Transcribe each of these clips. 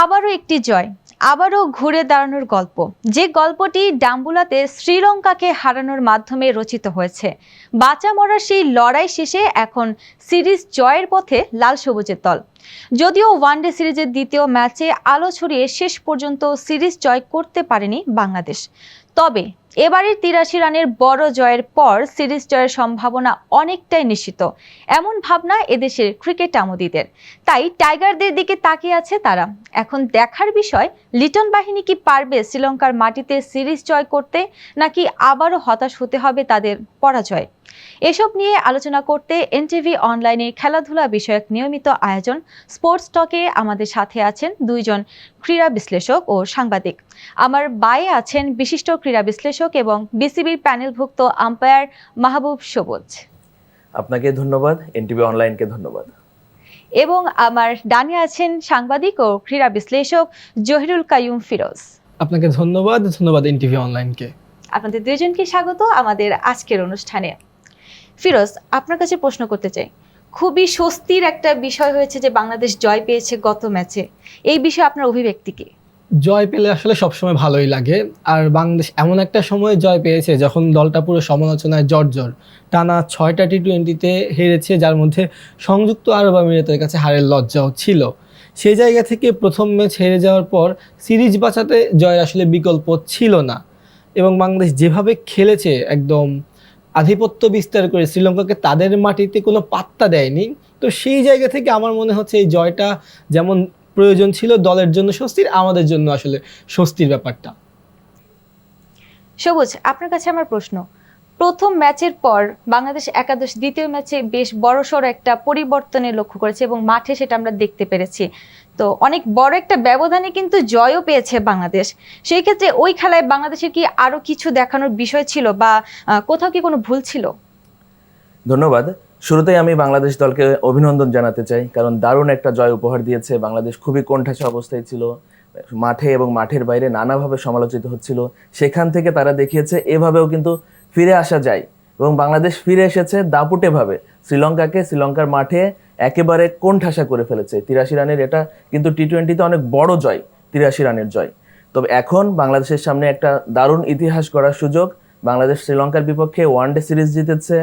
আবারও একটি জয়, আবারও ঘুরে দাঁড়ানোর গল্প, যে গল্পটি ডাম্বুলাতে শ্রীলঙ্কাকে হারানোর মাধ্যমে রচিত হয়েছে। বাঁচা মরার সেই লড়াই শেষে এখন সিরিজ জয়ের পথে লাল সবুজের দল। যদিও ওয়ানডে সিরিজের দ্বিতীয় ম্যাচে আলো ছড়িয়ে শেষ পর্যন্ত সিরিজ জয় করতে পারেনি বাংলাদেশ, তবে এবারের ৮৩ রানের বড় জয়ের পর সিরিজ জয়ের সম্ভাবনা অনেকটাই নিশ্চিত, এমন ভাবনা এদেশের ক্রিকেট আমোদীদের। তাই টাইগারদের দিকে তাকিয়ে আছে তারা। এখন দেখার বিষয়, লিটন বাহিনী কি পারবে শ্রীলঙ্কার মাটিতে সিরিজ জয় করতে, নাকি আবারও হতাশ হতে হবে তাদের পরাজয়। এসব নিয়ে আলোচনা করতে এনটিভি অনলাইনে খেলাধুলা বিষয়ক নিয়মিত আয়োজন স্পোর্টস টকে আমাদের সাথে আছেন দুইজন ক্রীড়া বিশ্লেষক ও সাংবাদিক। আমার বায়ে আছেন বিশিষ্ট ক্রীড়া বিশ্লেষক এবং বিসিবির প্যানেলভুক্ত আম্পায়ার মাহবুব সবুজ। আপনাকে ধন্যবাদ, এনটিভি অনলাইনকে ধন্যবাদ। এবং আমার ডানে আছেন সাংবাদিক ও ক্রীড়া বিশ্লেষক জহিরুল কাইয়ুম ফিরোজ। আপনাকে ধন্যবাদ এনটিভি অনলাইনকে। আপনাদের দুইজনকে স্বাগত আমাদের আজকের অনুষ্ঠানে। ফিরোজ, আপনার কাছে প্রশ্ন করতে চাই, খুবই স্বস্তির একটা বিষয় হয়েছে যে বাংলাদেশ জয় পেয়েছে গত ম্যাচে, এই বিষয়ে আপনার অভিব্যক্তি কি? জয় পেলে আসলে সবসময় ভালোই লাগে। আর বাংলাদেশ এমন একটা সময় জয় পেয়েছে যখন দলটা পুরো সমালোচনায় জর্জর। টানা ৬টা টি-20-তে হেরেছে, যার মধ্যে সংযুক্ত আরব আমিরাতের কাছে হারের লজ্জাও ছিল। সেই জায়গা থেকে প্রথম ম্যাচ হেরে যাওয়ার পর সিরিজ বাঁচাতে জয়ের আসলে বিকল্প ছিল না। এবং বাংলাদেশ যেভাবে খেলেছে, একদম আধিপত্য বিস্তার করে শ্রীলঙ্কাকে তাদের মাটিতে কোনো পাত্তা দেয়নি। তো সেই জায়গা থেকে আমার মনে হচ্ছে এই জয়টা যেমন প্রয়োজন ছিল দলের জন্য স্বস্তির, আমাদের জন্য আসলে স্বস্তির ব্যাপারটা। সবুজ, আপনার কাছে আমার প্রশ্ন, প্রথম ম্যাচের পর বাংলাদেশ একাদশ দ্বিতীয় ম্যাচে বেশ বড়সড় একটা পরিবর্তনের লক্ষ্য করেছে এবং মাঠে সেটা আমরা দেখতে পেরেছি। তো অনেক বড় একটা ব্যবধানে কিন্তু জয়ও পেয়েছে বাংলাদেশ। সেই ক্ষেত্রে ওই খেলায় বাংলাদেশের কি আরো কিছু দেখানোর বিষয় ছিল বা কোথাও কি কোনো ভুল ছিল? ধন্যবাদ। শুরুতেই আমি বাংলাদেশ দলকে অভিনন্দন জানাতে চাই, কারণ দারুণ একটা জয় উপহার দিয়েছে। বাংলাদেশ খুবই কোণঠাসা অবস্থায় ছিল, মাঠে এবং মাঠের বাইরে নানাভাবে সমালোচিত হচ্ছিল। সেখান থেকে তারা দেখিয়েছে এভাবেও কিন্তু ফিরে আসা যায়, এবং বাংলাদেশ ফিরে এসেছে দাপুটেভাবে। শ্রীলঙ্কার মাঠে একেবারে কোণঠাসা করে ফেলেছে। ৮৩ রানের এটা কিন্তু টি-20তে অনেক বড় জয়, ৮৩ রানের জয়। তবে এখন বাংলাদেশের সামনে একটা দারুণ ইতিহাস গড়ার সুযোগ। বাংলাদেশ শ্রীলঙ্কার বিপক্ষে ওয়ানডে সিরিজ জিতেছে,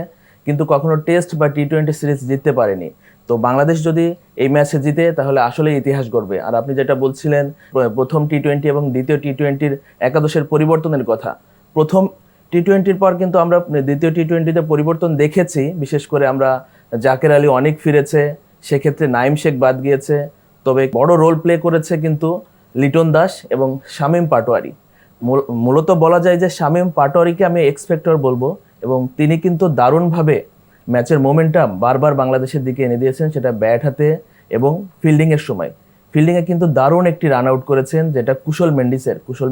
কিন্তু কখনো টেস্ট বা টি-20 সিরিজ জিততে পারেনি। তো বাংলাদেশ যদি এই ম্যাচে জিতে তাহলে আসলে ইতিহাস গড়বে। আর আপনি যেটা বলছিলেন প্রথম টি-20 এবং দ্বিতীয় টি-20-র একাদশের পরিবর্তনের কথা, প্রথম টি-20-র পর কিন্তু আমরা দ্বিতীয় টি-20-তে পরিবর্তন দেখেছি। বিশেষ করে আমরা জাকের আলী অনেক ফিরেছে, সেক্ষেত্রে নাইম শেখ বাদ গিয়েছে। তবে বড় রোল প্লে করেছে কিন্তু লিটন দাস এবং শামীম পাটোয়ারি। মূলত বলা যায় যে শামীম পাটোয়ারিকে আমি এক্সপেক্টর বলবো, এবং তিনি কিন্তু দারুণভাবে ম্যাচের মোমেন্টাম বারবার বাংলাদেশের দিকে এনে দিয়েছেন, সেটা ব্যাট হাতে এবং ফিল্ডিংয়ের সময়। ফিল্ডিংয়ে কিন্তু দারুণ একটি রান আউট করেছেন, যেটা কুশল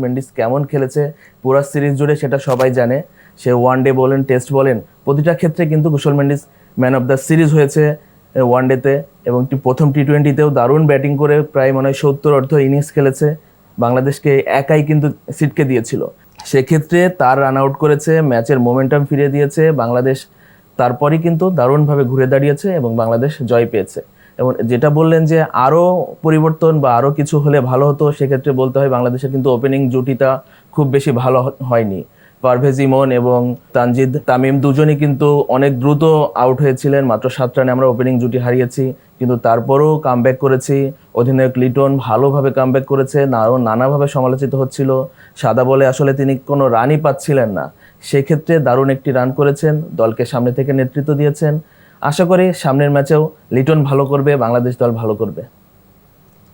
মেন্ডিস কেমন খেলেছে পুরো সিরিজ জুড়ে সেটা সবাই জানে। সে ওয়ানডে বলেন, টেস্ট বলেন, প্রতিটা ক্ষেত্রে কিন্তু Kusal Mendis man of the series হয়েছে ওয়ানডেতে, এবং প্রথম টি-20তেও দারুণ ব্যাটিং করে প্রায় মনে হয় 70 ইনিংস খেলেছে। বাংলাদেশকে একাই কিন্তু সিটকে দিয়েছিল। সেক্ষেত্রে তার রান আউট করেছে, ম্যাচের মোমেন্টাম ফিরিয়ে দিয়েছে বাংলাদেশ। তারপরই কিন্তু দারুণভাবে ঘুরে দাঁড়িয়েছে এবং বাংলাদেশ জয় পেয়েছে। এবং যেটা বললেন যে আরও পরিবর্তন বা আরও কিছু হলে ভালো হতো, সেক্ষেত্রে বলতে হয় বাংলাদেশের কিন্তু ওপেনিং জুটিটা খুব বেশি ভালো হয়নি। পারভেজ ইমন এবং তানজিদ তামিম দুজনই কিন্তু অনেক দ্রুত আউট হয়েছিলেন। মাত্র 7 রানে আমরা ওপেনিং জুটি হারিয়েছি, কিন্তু তারপরেও কামব্যাক করেছি। অধিনায়ক লিটন ভালোভাবে কামব্যাক করেছে, নানাভাবে সমালোচিত হচ্ছিল। সাদা বলে আসলে তিনি কোনো রানই পাচ্ছিলেন না, সেক্ষেত্রে দারুণ একটি রান করেছেন, দলকে সামনে থেকে নেতৃত্ব দিয়েছেন। আশা করি সামনের ম্যাচেও লিটন ভালো করবে, বাংলাদেশ দল ভালো করবে।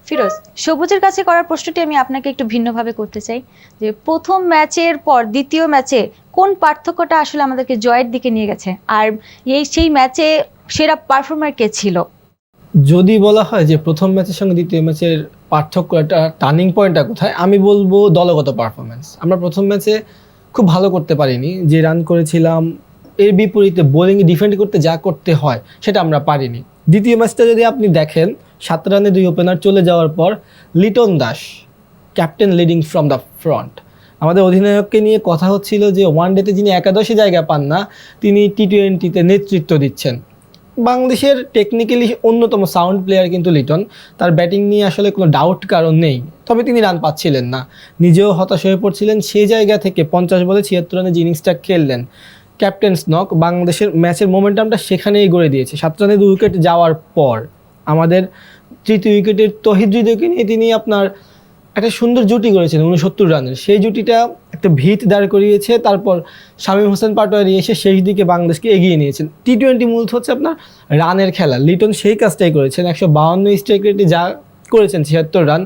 ফিরোজ, সবুজের কাছে করার প্রশ্নটি আমি আপনাকে একটু ভিন্নভাবে করতে চাই, যে প্রথম ম্যাচের পর দ্বিতীয় ম্যাচে কোন পার্থক্যটা আসলে আমাদেরকে জয়ের দিকে নিয়ে গেছে, আর সেই ম্যাচে সেরা পারফর্মার কে ছিল? যদি বলা হয় যে প্রথম ম্যাচের সঙ্গে দ্বিতীয় ম্যাচের পার্থক্য, একটা টার্নিং পয়েন্টটা কোথায়, আমি বলবো দলগত পারফরমেন্স। আমরা প্রথম ম্যাচে খুব ভালো করতে পারিনি, যে রান করেছিলাম এর বিপরীতে বোলিং ডিফেন্ড করতে যা করতে হয় সেটা আমরা পারিনি। দ্বিতীয় ম্যাচটা যদি আপনি দেখেন, 7 রানে 2 ওপেনার চলে যাওয়ার পর Liton Das captain leading from the front. আমাদের অধিনায়ককে নিয়ে কথা হচ্ছিল যে ওয়ানডেতে যিনি একাদশে জায়গা পান না, তিনি টি-20তে নেতৃত্ব দিচ্ছেন। বাংলাদেশের টেকনিক্যালি অন্যতম সাউন্ড প্লেয়ার কিন্তু লিটন, তার ব্যাটিং নিয়ে আসলে কোনো ডাউট কারণ নেই, তবে তিনি রান পাচ্ছিলেন না, নিজেও হতাশ হয়ে পড়ছিলেন। সেই জায়গা থেকে 50 বলে 76 রানের যে ইনিংসটা খেললেন, ক্যাপ্টেন্স নক, বাংলাদেশের ম্যাচের মোমেন্টামটা সেখানেই গড়ে দিয়েছে। 7 রানে 2 উইকেট যাওয়ার পর আমাদের তৃতীয় উইকেটের তহিদ হৃদয়কে নিয়ে তিনি আপনার একটা সুন্দর জুটি করেছেন 69 রানের, সেই জুটিটা একটা ভিত দাঁড় করিয়েছে। তারপর শামীম হোসেন পাটোয়ারি এসে শেষ দিকে বাংলাদেশকে এগিয়ে নিয়েছেন। টি-20 মূলত হচ্ছে আপনার রানের খেলা, লিটন সেই কাজটাই করেছেন। 152 স্ট্রাইক রেটে যা করেছেন 76 রান,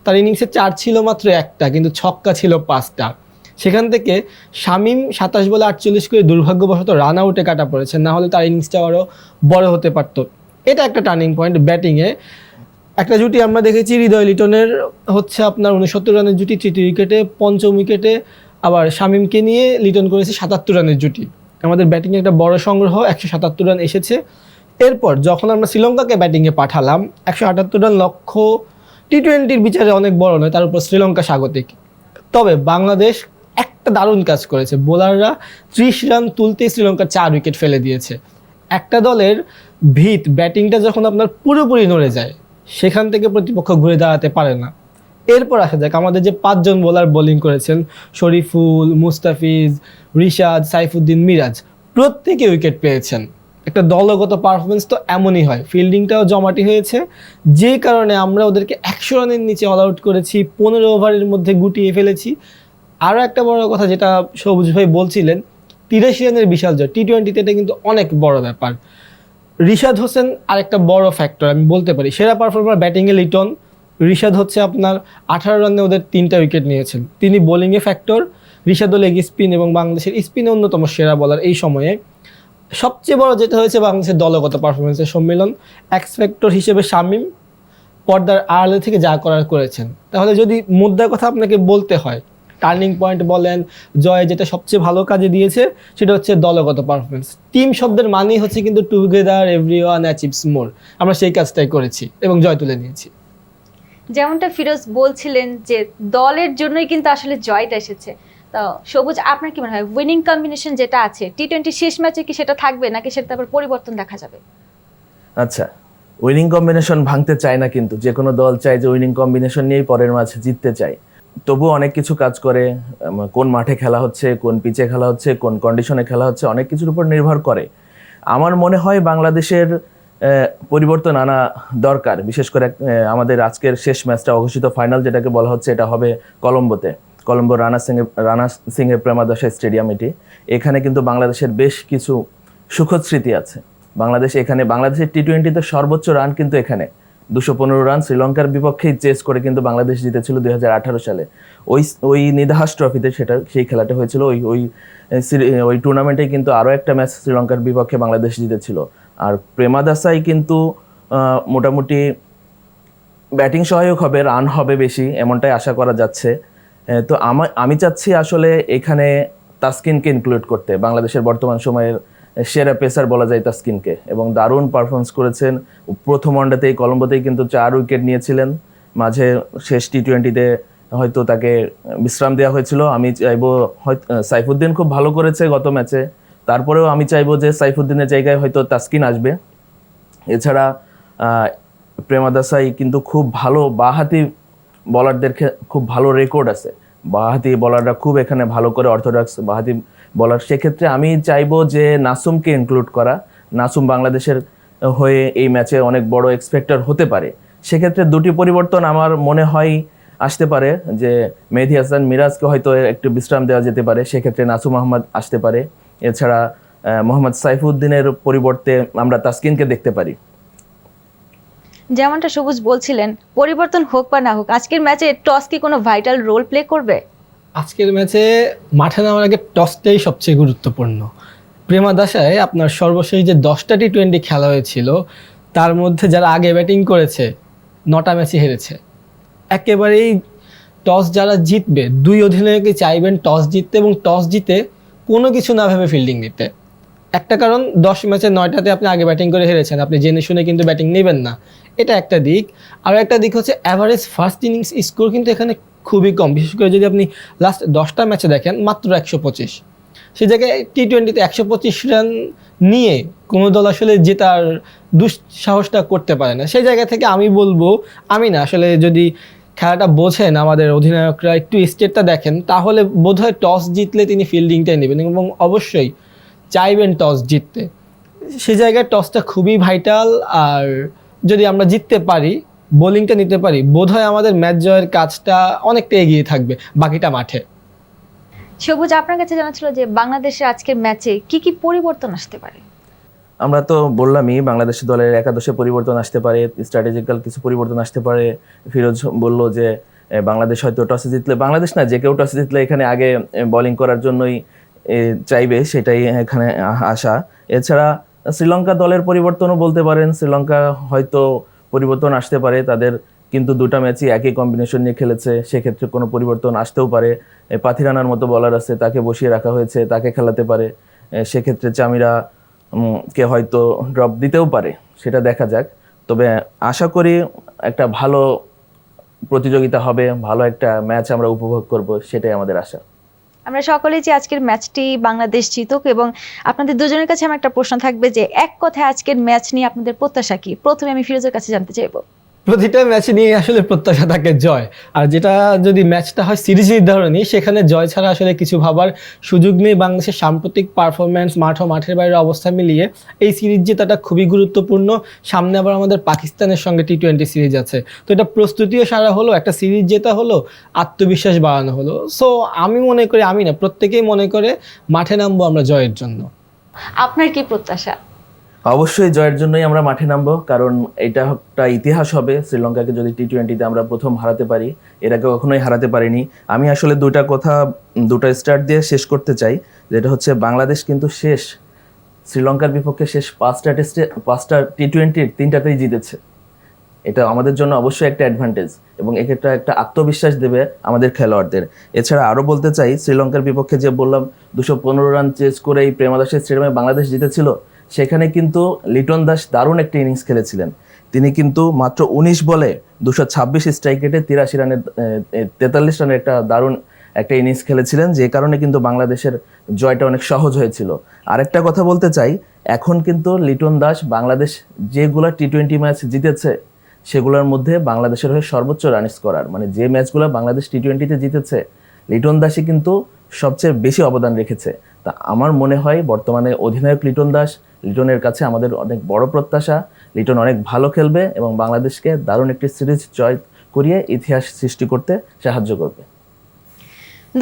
তার ইনিংসে 4 ছিল মাত্র একটা, কিন্তু ছক্কা ছিল 5টা। সেখান থেকে শামীম 27 বলে 48 করে দুর্ভাগ্যবশত রান আউটে কাটা পড়েছেন, না হলে তার ইনিংসটা আরও বড় হতে পারত। এটা একটা টার্নিং পয়েন্ট ব্যাটিংয়ে। একটা জুটি আমরা দেখেছি হৃদয় লিটনের হচ্ছে আপনার 69 রানের জুটি তৃতীয় উইকেটে, পঞ্চম উইকেটে আবার শামীমকে নিয়ে লিটন করেছে 77 রানের জুটি। আমাদের ব্যাটিংয়ে একটা বড় সংগ্রহ, 177 রান এসেছে। এরপর যখন আমরা শ্রীলঙ্কাকে ব্যাটিংয়ে পাঠালাম, 178 রান লক্ষ্য টি-20 বিচারে অনেক বড় নয়, তার উপর শ্রীলঙ্কা স্বাগতিক। তবে বাংলাদেশ একটা দারুণ কাজ করেছে, বোলাররা 30 রান তুলতেই শ্রীলঙ্কার 4 উইকেট ফেলে দিয়েছে। একটা দলের ভিত ব্যাটিংটা যখন আপনার পুরোপুরি নড়ে যায়, সেখান থেকে প্রতিপক্ষ ঘুরে দাঁড়াতে পারে না। এরপর আসা যাক আমাদের যে 5 জন বোলার বোলিং করেছেন, শরীফুল, মুস্তাফিজ, রিশাদ, সাইফুদ্দিন, মিরাজ, প্রত্যেকে উইকেট পেয়েছেন। একটা দলগত পারফরমেন্স তো এমনই হয়, ফিল্ডিংটাও জমাটি হয়েছে, যে কারণে আমরা ওদেরকে 100 রানের নিচে অল আউট করেছি, 15 ওভারের মধ্যে গুটিয়ে ফেলেছি। আরও একটা বড় কথা যেটা সবুজ ভাই বলছিলেন, 83 রানের বিশাল জয়, টি-20তে এটা কিন্তু অনেক বড় ব্যাপার। রিশাদ হোসেন আরেকটা বড় ফ্যাক্টর আমি বলতে পারি, সেরা পারফর্মার ব্যাটিংয়ে লিটন, রিশাদ হচ্ছে আপনার 18 রানে ওদের 3টা উইকেট নিয়েছেন, তিনি বোলিংয়ে ফ্যাক্টর। রিশাদও লেগ স্পিন এবং বাংলাদেশের স্পিনে অন্যতম সেরা বলার। এই সময়ে সবচেয়ে বড় যেটা হয়েছে বাংলাদেশের দলগত পারফরমেন্সের সম্মিলন, এক্স ফ্যাক্টর হিসেবে শামীম পর্দার আড়ালে থেকে যা করার করেছেন। তাহলে যদি মুদ্রার কথা আপনাকে বলতে হয়, টার্নিং পয়েন্ট বলেন, জয় যেটা সবচেয়ে ভালো কাজে দিয়েছে সেটা হচ্ছে দলগত পারফরমেন্স। টিম শব্দের মানেই হচ্ছে কিন্তু টুগেদার এভরিওয়ান অ্যাচিভস মোর, আমরা সেই কাজটাই করেছি এবং জয় তুলে নিয়েছি। যেমনটা ফিরোজ বলছিলেন যে দলের জন্যই কিন্তু আসলে জয়টা এসেছে। তো সবুজ, আপনার কি মনে হয় উইনিং কম্বিনেশন যেটা আছে টি-20 শেষ ম্যাচে কি সেটা থাকবে, নাকি সেটা আবার পরিবর্তন দেখা যাবে? আচ্ছা, উইনিং কম্বিনেশন ভাঙতে চায় না, কিন্তু যে কোনো দল চায় যে উইনিং কম্বিনেশন নিয়েই পরের ম্যাচে জিততে চায়। তবুও অনেক কিছু কাজ করে, কোন মাঠে খেলা হচ্ছে, কোন পিচে খেলা হচ্ছে, কোন কন্ডিশনে খেলা হচ্ছে, অনেক কিছুর উপর নির্ভর করে। আমার মনে হয় বাংলাদেশের পরিবর্তন আনা দরকার, বিশেষ করে আমাদের আজকের শেষ ম্যাচটা, অঘোষিত ফাইনাল যেটাকে বলা হচ্ছে, এটা হবে কলম্বোতে, কলম্বো রানা সিংহে প্রেমাদাসা স্টেডিয়াম। এখানে কিন্তু বাংলাদেশের বেশ কিছু সুখদ স্মৃতি আছে। বাংলাদেশের টি-20তে সর্বোচ্চ রান কিন্তু এখানে 215 রান শ্রীলঙ্কার বিপক্ষেই চেস করে কিন্তু বাংলাদেশ জিতেছিল 2018 সালে। ওই নিদাহাস ট্রফিতে সেই খেলাটা হয়েছিল। ওই টুর্নামেন্টেই কিন্তু আরও একটা ম্যাচ শ্রীলঙ্কার বিপক্ষে বাংলাদেশ জিতেছিল। আর প্রেমাদাসাই কিন্তু মোটামুটি ব্যাটিং সহায়ক হবে, রান হবে বেশি, এমনটাই আশা করা যাচ্ছে। তো আমি চাচ্ছি আসলে এখানে তাসকিনকে ইনক্লুড করতে, বাংলাদেশের বর্তমান সময়ের সেরা পেসার বলা যায় তাসকিনকে, এবং দারুণ পারফরমেন্স করেছেন। প্রথম ওয়ানডেতেই কলম্বোতেই কিন্তু 4 উইকেট নিয়েছিলেন, মাঝে শেষ টি-20তে হয়তো তাকে বিশ্রাম দেওয়া হয়েছিল। আমি চাইবো, হয়তো সাইফুদ্দিন খুব ভালো করেছে গত ম্যাচে, তারপরেও আমি চাইবো যে সাইফুদ্দিনের জায়গায় হয়তো তাসকিন আসবে। এছাড়া প্রেমাদাসাই কিন্তু খুব ভালো বাঁহাতি বলারদের খুব ভালো রেকর্ড আছে, বাঁহাতি বলাররা খুব এখানে ভালো করে, অর্থোডক্স বাঁহাতি বলার। সেক্ষেত্রে আমি চাইবো যে নাসুমকে ইনক্লুড করা। নাসুম বাংলাদেশের হয়ে এই ম্যাচে অনেক বড় এক্সপেক্টর হতে পারে। সেক্ষেত্রে দুটি পরিবর্তন আমার মনে হয় আসতে পারে, যে মেহেদী হাসান মিরাজকে হয়তো একটু বিশ্রাম দেওয়া যেতে পারে, সেক্ষেত্রে নাসুম আহমদ আসতে পারে। এছাড়া মোহাম্মদ সাইফুদ্দিনের পরিবর্তে আমরা তাসকিনকে দেখতে পারি। যেমনটা সবুজ বলছিলেন, পরিবর্তন হোক বা না হোক, আজকের ম্যাচে টস কি কোনো ভাইটাল রোল প্লে করবে? আজকের ম্যাচে মাঠে নামার আগে টসটাই সবচেয়ে গুরুত্বপূর্ণ। প্রেমাদাসায় আপনার সর্বশেষ যে 10টা টি-20 খেলা হয়েছিল, তার মধ্যে যারা আগে ব্যাটিং করেছে 9টা ম্যাচই হেরেছে। একেবারেই টস যারা জিতবে, 2 অধিনায়কই চাইবেন টস জিততে, এবং টস জিতে কোনো কিছু না ভেবে ফিল্ডিং নিতে। একটা কারণ, 10 ম্যাচে 9টাতে আপনি আগে ব্যাটিং করে হেরেছেন, আপনি জেনে শুনে কিন্তু ব্যাটিং নেবেন না, এটা একটা দিক। আর একটা দিক হচ্ছে অ্যাভারেজ ফার্স্ট ইনিংস স্কোর কিন্তু এখানে খুবই কম, বিশেষ করে যদি আপনি লাস্ট 10টা ম্যাচে দেখেন মাত্র 125। সেই জায়গায় টি-20তে 125 রান নিয়ে কোনো দল আসলে জেতার দুঃসাহসটা করতে পারে না। সেই জায়গা থেকে আমি বলবো, আমি না আসলে যদি খেলাটা বোঝেন আমাদের অধিনায়করা, একটু স্টেটটা দেখেন, তাহলে বোধহয় টস জিতলে তিনি ফিল্ডিংটাই নেবেন এবং অবশ্যই চাইবেন টস জিততে। সে জায়গায় টসটা খুবই ভাইটাল, আর যদি আমরা জিততে পারি, বোলিংটা নিতে পারি, বোধহয় আমাদের ম্যাচ জয়ের কাজটা অনেকটা এগিয়ে থাকবে বাকিটা মাঠে। সবুজ, আপনার কাছে জানা ছিল যে বাংলাদেশের আজকের ম্যাচে কি কি পরিবর্তন আসতে পারে? আমরা তো বললামই বাংলাদেশ দলের একাদশে পরিবর্তন আসতে পারে, স্ট্র্যাটেজিক্যাল কিছু পরিবর্তন আসতে পারে। ফিরোজ বলল যে বাংলাদেশ হয়তো টসে জিতলে, বাংলাদেশ না যে কেউ টসে জিতলে এখানে আগে বোলিং করার জন্যই চাইবে, সেটাই এখানে আশা। এছাড়া শ্রীলঙ্কা দলের পরিবর্তনও বলতে পারেন, শ্রীলঙ্কা হয়তো পরিবর্তন আসতে পারে, তাদের কিন্তু দুটা ম্যাচই একই কম্বিনেশন নিয়ে খেলেছে, সেক্ষেত্রে কোনো পরিবর্তন আসতেও পারে। পাথিরানার মতো বলার আছে, তাকে বসিয়ে রাখা হয়েছে, তাকে খেলাতে পারে। সেক্ষেত্রে চামিরা কে হয়তো ড্রপ দিতেও পারে, সেটা দেখা যাক। তবে আশা করি একটা ভালো প্রতিযোগিতা হবে, ভালো একটা ম্যাচ আমরা উপভোগ করব, সেটাই আমাদের আশা। আমরা সকলেই যে আজকের ম্যাচটি বাংলাদেশ জিতুক, এবং আপনাদের দুজনের কাছে আমার একটা প্রশ্ন থাকবে যে এক কথায় আজকের ম্যাচ নিয়ে আপনাদের প্রত্যাশা কি? প্রথমে আমি ফিরোজের কাছে জানতে চাইবো। প্রতিটা ম্যাচ নিয়ে আসলে প্রত্যাশা থাকে জয়, আর যেটা যদি ম্যাচটা হয় সিরিজ নির্ধারণী, সেখানে জয় ছাড়া আসলে কিছু ভাবার সুযোগ নেই। বাংলাদেশের সাম্প্রতিক পারফরম্যান্স, মাঠ ও মাঠের বাইরের অবস্থা মিলিয়ে এই সিরিজ জেতাটা খুবই গুরুত্বপূর্ণ। সামনে আবার আমাদের পাকিস্তানের সঙ্গে টি-20 সিরিজ আছে, তো এটা প্রস্তুতিও সারা হলো, একটা সিরিজ জেতা হলো, আত্মবিশ্বাস বাড়ানো হলো। সো আমি মনে করি, আমি না প্রত্যেকেই মনে করে মাঠে নামবো আমরা জয়ের জন্য। আপনার কি প্রত্যাশা? অবশ্যই জয়ের জন্যই আমরা মাঠে নামবো, কারণ এটা একটা ইতিহাস হবে শ্রীলঙ্কাকে যদি টি-20তে আমরা প্রথম হারাতে পারি, এর আগে কখনোই হারাতে পারিনি। আমি আসলে দুটা স্টার্ট দিয়ে শেষ করতে চাই, যেটা হচ্ছে বাংলাদেশ কিন্তু শ্রীলঙ্কার বিপক্ষে শেষ 5টা টি-20-র 3টাতেই জিতেছে। এটা আমাদের জন্য অবশ্যই একটা অ্যাডভান্টেজ, এবং এক্ষেত্রে একটা আত্মবিশ্বাস দেবে আমাদের খেলোয়াড়দের। এছাড়া আরও বলতে চাই, শ্রীলঙ্কার বিপক্ষে যে বললাম 215 রান চেস করে এই প্রেমাদাসের স্টেডিয়ামে বাংলাদেশ জিতেছিল, সেখানে কিন্তু লিটন দাস দারুণ একটা ইনিংস খেলেছিলেন। তিনি কিন্তু মাত্র 19 বলে 226 স্ট্রাইক রেটে 43 রানের একটা দারুণ একটা ইনিংস খেলেছিলেন, যে কারণে কিন্তু বাংলাদেশের জয়টা অনেক সহজ হয়েছিল। আরেকটা কথা বলতে চাই, এখন কিন্তু লিটন দাস বাংলাদেশ যেগুলা টি-20 ম্যাচ জিতেছে সেগুলোর মধ্যে বাংলাদেশের হয়ে সর্বোচ্চ রান স্কোরার, মানে যে ম্যাচগুলো বাংলাদেশ টি-20তে জিতেছে লিটন দাসই কিন্তু সবচেয়ে বেশি অবদান রেখেছে। তা আমার মনে হয় বর্তমানে অধিনায়ক লিটনের কাছে আমাদের অনেক বড় প্রত্যাশা। লিটন অনেক ভালো খেলবে এবং বাংলাদেশকে দারুণ একটি সিরিজ জয় করিয়ে ইতিহাস সৃষ্টি করতে সাহায্য করবে।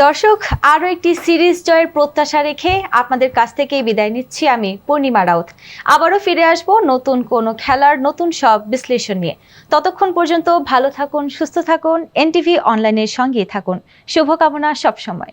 দর্শক, আরও একটি সিরিজ জয়ের প্রত্যাশা রেখে আপনাদের কাছ থেকেই বিদায় নিচ্ছি আমি, পূর্ণিমা রাউত। আবারও ফিরে আসব নতুন কোনো খেলার নতুন সব বিশ্লেষণ নিয়ে। ততক্ষণ পর্যন্ত ভালো থাকুন, সুস্থ থাকুন, NTV অনলাইনের সঙ্গেই থাকুন। শুভকামনা সবসময়।